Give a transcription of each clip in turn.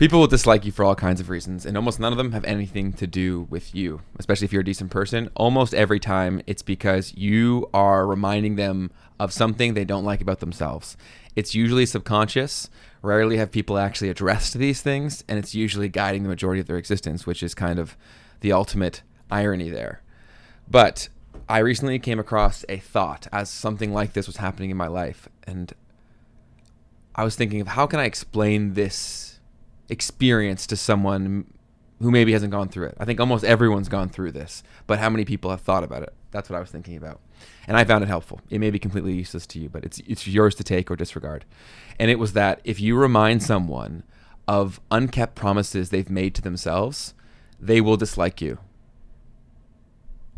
People will dislike you for all kinds of reasons, and almost none of them have anything to do with you, especially if you're a decent person. Almost every time, it's because you are reminding them of something they don't like about themselves. It's usually subconscious. Rarely have people actually addressed these things, and it's usually guiding the majority of their existence, which is kind of the ultimate irony there. But I recently came across a thought as something like this was happening in my life, and I was thinking of how can I explain this experience to someone who maybe hasn't gone through it. I think almost everyone's gone through this, but how many people have thought about it? That's what I was thinking about. And I found it helpful. It may be completely useless to you, but it's yours to take or disregard. And it was that if you remind someone of unkept promises they've made to themselves, they will dislike you.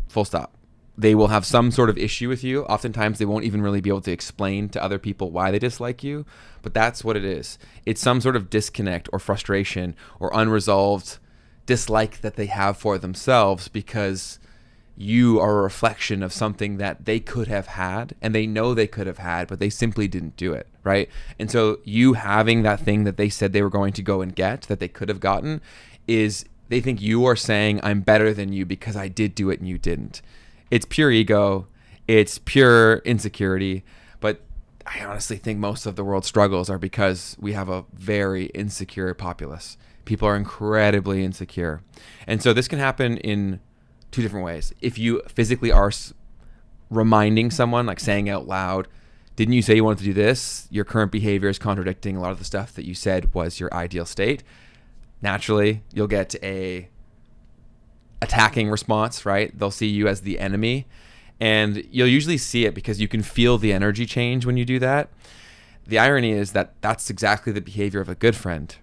Full stop. They will have some sort of issue with you. Oftentimes they won't even really be able to explain to other people why they dislike you, but that's what it is. It's some sort of disconnect or frustration or unresolved dislike that they have for themselves because you are a reflection of something that they could have had and they know they could have had, but they simply didn't do it, right? And so you having that thing that they said they were going to go and get that they could have gotten is they think you are saying I'm better than you because I did do it and you didn't. It's pure ego. It's pure insecurity. But I honestly think most of the world's struggles are because we have a very insecure populace. People are incredibly insecure. And so this can happen in two different ways. If you physically are reminding someone, like saying out loud, didn't you say you wanted to do this? Your current behavior is contradicting a lot of the stuff that you said was your ideal state. Naturally, you'll get a attacking response, right? They'll see you as the enemy, and you'll usually see it because you can feel the energy change when you do that. The irony is that that's exactly the behavior of a good friend,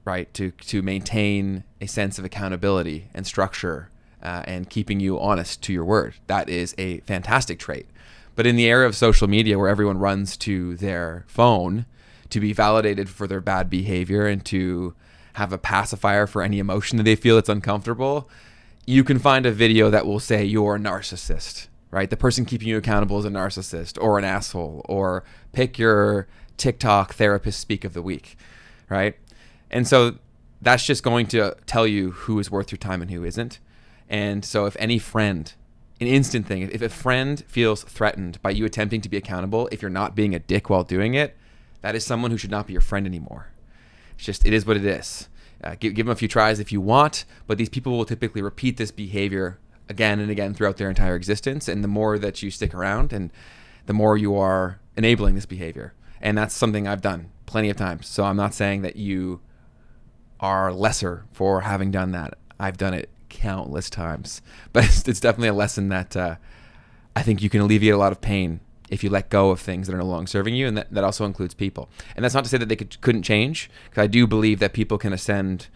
right? To maintain a sense of accountability and structure and keeping you honest to your word. That is a fantastic trait. But in the era of social media where everyone runs to their phone to be validated for their bad behavior and to have a pacifier for any emotion that they feel that's uncomfortable, you can find a video that will say you're a narcissist, right? The person keeping you accountable is a narcissist or an asshole, or pick your TikTok therapist speak of the week, right? And so that's just going to tell you who is worth your time and who isn't. And so if any friend, an instant thing, if a friend feels threatened by you attempting to be accountable, if you're not being a dick while doing it, that is someone who should not be your friend anymore. It is what it is. Give them a few tries if you want, but these people will typically repeat this behavior again and again throughout their entire existence. And the more that you stick around, and the more you are enabling this behavior. And that's something I've done plenty of times. So I'm not saying that you are lesser for having done that. I've done it countless times, but it's definitely a lesson that I think you can alleviate a lot of pain if you let go of things that are no longer serving you, and that also includes people. And that's not to say that they couldn't change, because I do believe that people can ascend,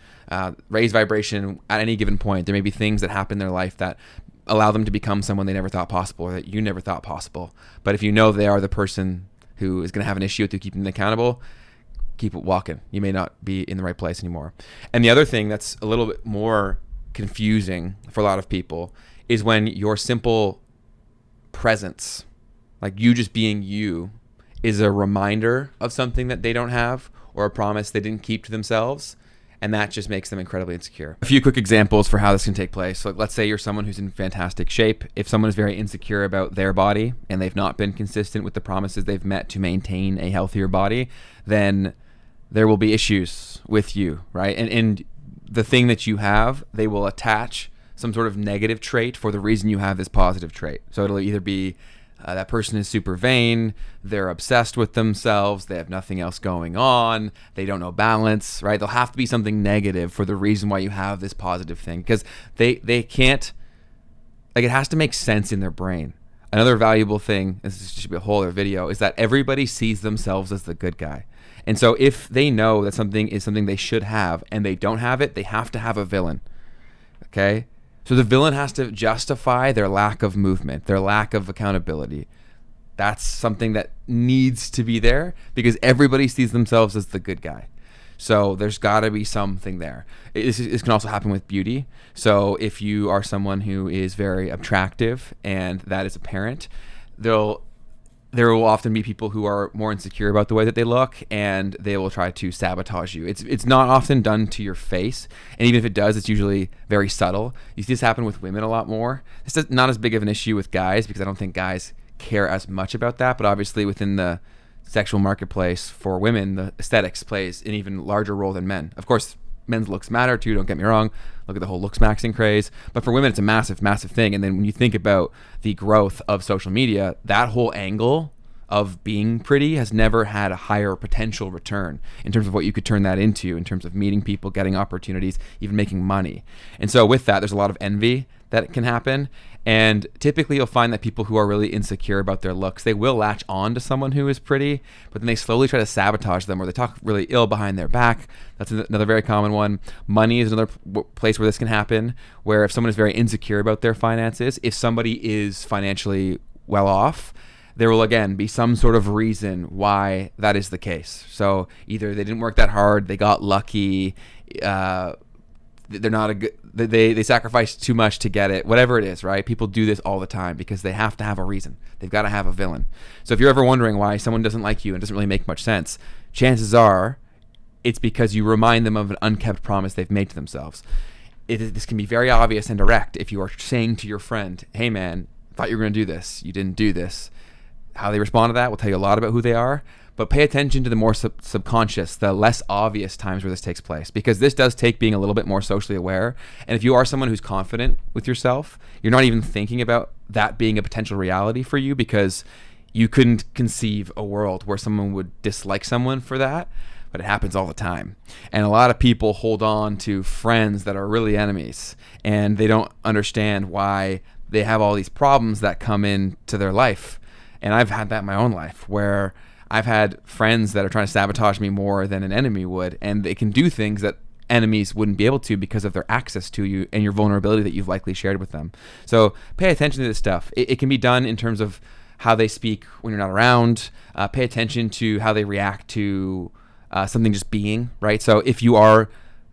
raise vibration at any given point. There may be things that happen in their life that allow them to become someone they never thought possible, or that you never thought possible. But if you know they are the person who is going to have an issue with you keeping them accountable, keep it walking. You may not be in the right place anymore. And the other thing that's a little bit more confusing for a lot of people is when your simple presence, like you just being you, is a reminder of something that they don't have or a promise they didn't keep to themselves, and that just makes them incredibly insecure. A few quick examples for how this can take place. So let's say you're someone who's in fantastic shape. If someone is very insecure about their body and they've not been consistent with the promises they've met to maintain a healthier body, then there will be issues with you, right? And the thing that you have, they will attach some sort of negative trait for the reason you have this positive trait. So it'll either be that person is super vain, they're obsessed with themselves, they have nothing else going on, they don't know balance, right? There'll have to be something negative for the reason why you have this positive thing, because they can't, like, it has to make sense in their brain. Another valuable thing, this should be a whole other video, is that everybody sees themselves as the good guy. And so if they know that something is something they should have and they don't have it, they have to have a villain, okay? So the villain has to justify their lack of movement, their lack of accountability. That's something that needs to be there because everybody sees themselves as the good guy. So there's got to be something there. This can also happen with beauty. So if you are someone who is very attractive and that is apparent, they'll there will often be people who are more insecure about the way that they look, and they will try to sabotage you. It's not often done to your face, and even if it does, it's usually very subtle. You see this happen with women a lot more. This is not as big of an issue with guys, because I don't think guys care as much about that, but obviously within the sexual marketplace for women, the aesthetics plays an even larger role than men. Of course, men's looks matter too, don't get me wrong. Look at the whole looks maxing craze. But for women, it's a massive, massive thing. And then when you think about the growth of social media, that whole angle of being pretty has never had a higher potential return in terms of what you could turn that into, in terms of meeting people, getting opportunities, even making money. And so with that, there's a lot of envy that can happen. And typically you'll find that people who are really insecure about their looks, they will latch on to someone who is pretty, but then they slowly try to sabotage them, or they talk really ill behind their back. That's another very common one. Money is another place where this can happen, where if someone is very insecure about their finances, if somebody is financially well off, there will again be some sort of reason why that is the case. So either they didn't work that hard, they got lucky, they're not a good, they sacrificed too much to get it, whatever it is, right? People do this all the time because they have to have a reason. They've got to have a villain. So if you're ever wondering why someone doesn't like you and doesn't really make much sense, chances are it's because you remind them of an unkept promise they've made to themselves. This can be very obvious and direct if you are saying to your friend, hey man, thought you were going to do this, you didn't do this. How they respond to that will tell you a lot about who they are. But pay attention to the more subconscious, the less obvious times where this takes place, because this does take being a little bit more socially aware. And if you are someone who's confident with yourself, you're not even thinking about that being a potential reality for you, because you couldn't conceive a world where someone would dislike someone for that. But it happens all the time. And a lot of people hold on to friends that are really enemies, and they don't understand why they have all these problems that come into their life. And I've had that in my own life, where I've had friends that are trying to sabotage me more than an enemy would, and they can do things that enemies wouldn't be able to because of their access to you and your vulnerability that you've likely shared with them. So pay attention to this stuff. It can be done in terms of how they speak when you're not around. Pay attention to how they react to something just being, right? So if you are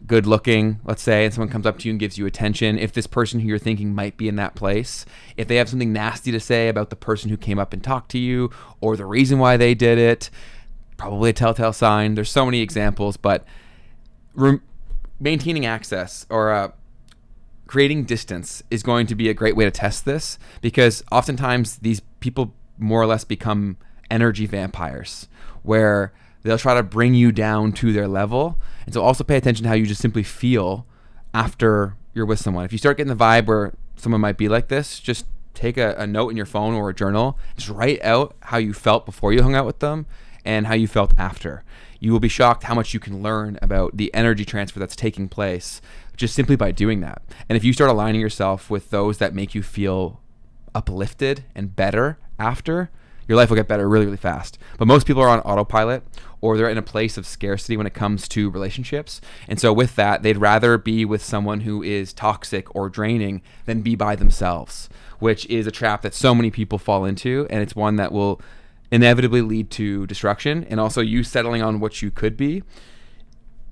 good looking, let's say, and someone comes up to you and gives you attention, if this person who you're thinking might be in that place, if they have something nasty to say about the person who came up and talked to you or the reason why they did it, probably a telltale sign. There's so many examples, but maintaining access or creating distance is going to be a great way to test this, because oftentimes these people more or less become energy vampires, where they'll try to bring you down to their level. And so also pay attention to how you just simply feel after you're with someone. If you start getting the vibe where someone might be like this, just take a note in your phone or a journal. Just write out how you felt before you hung out with them and how you felt after. You will be shocked how much you can learn about the energy transfer that's taking place just simply by doing that. And if you start aligning yourself with those that make you feel uplifted and better after, your life will get better really, really fast. But most people are on autopilot, or they're in a place of scarcity when it comes to relationships. And so with that, they'd rather be with someone who is toxic or draining than be by themselves, which is a trap that so many people fall into. And it's one that will inevitably lead to destruction, and also you settling on what you could be.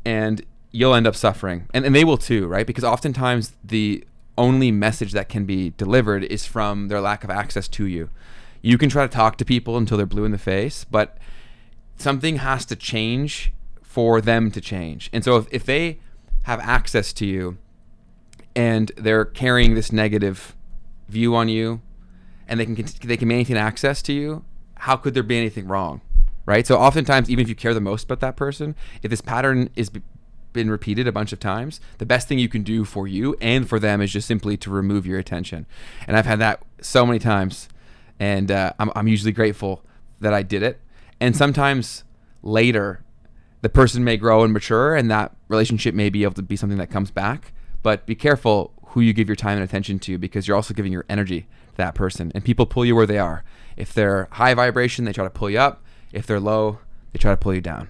And you'll end up suffering. And they will too, right? Because oftentimes the only message that can be delivered is from their lack of access to you. You can try to talk to people until they're blue in the face, but something has to change for them to change. And so if they have access to you and they're carrying this negative view on you, and they can maintain access to you, how could there be anything wrong, right? So oftentimes, even if you care the most about that person, if this pattern is been repeated a bunch of times, the best thing you can do for you and for them is just simply to remove your attention. And I've had that so many times. And I'm usually grateful that I did it. And sometimes later, the person may grow and mature, and that relationship may be able to be something that comes back. But be careful who you give your time and attention to, because you're also giving your energy to that person. And people pull you where they are. If they're high vibration, they try to pull you up. If they're low, they try to pull you down.